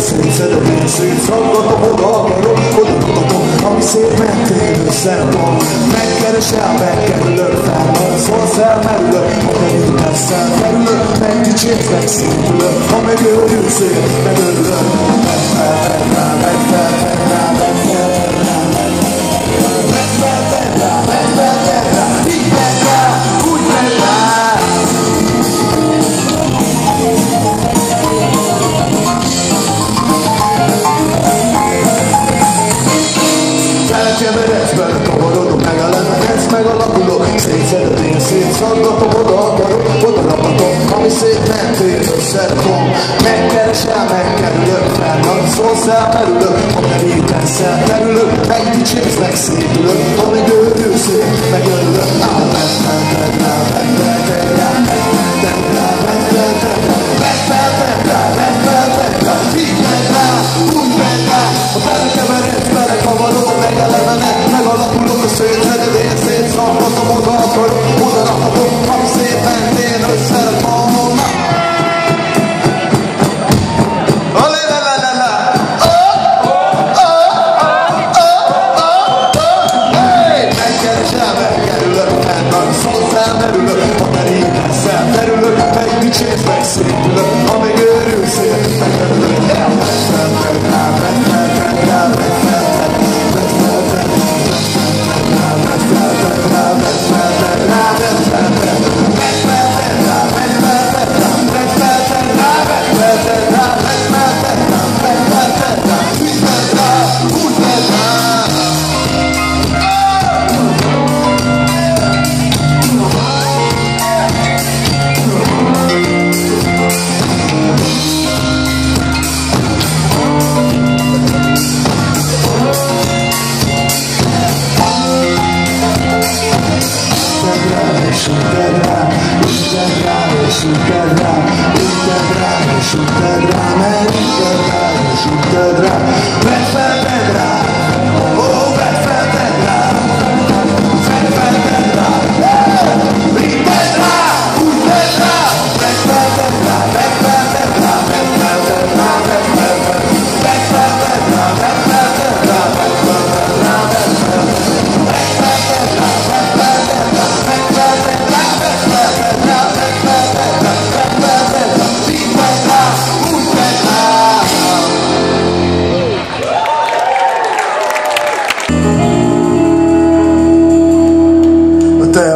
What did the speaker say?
szétszedem, én szétszaggatom, oda akarok, oda mutatom, ami szép mentén összetom. Megkeresel, megkerülök, felmarszol, felmerülök, ha pedig teszel, felülök, megdicsérsz, megszépülök, ha megőrülsz, én megörülök. Keveredsz, kavarodok, megelevenedsz, megalakulok, szétszeded, én szétszaggatom, oda akarok, oda rapatom, ami szép mentén összerakom. Megkeresel, megkerülök, felmarszol, felmerülök, ha merítenszel, terülök, megdicsérsz, megszépülök, amíg őrülsz, én megörülök. Megalakulok, a szétszeded, én szétszaggatom, oda akarok, oda rapatom, ami szép mentén összerakom. Megkeresel, megkerülök, felmarszol, felmerülök, ha merítenszel, terülök, megdicsérsz, megszépülök, amíg őrülsz, én megörülök. Süted rá, mert süted rá, vedd fel, tedd rá, ó, vedd fel, tedd rá, vedd fel, tedd rá, így tedd rá, úgy tedd rá, vedd fel, tedd rá, vedd fel, tedd rá, vedd fel, tedd rá, vedd fel, vedd fel, tedd rá, vedd fel, tedd rá, vedd fel, tedd rá, vedd fel, vedd fel, tedd rá, vedd fel, tedd rá, vedd fel, tedd rá, vedd fel, tedd rá, vedd fel, tedd rá, vedd fel, tedd rá, így tedd rá, úgy tedd rá. Te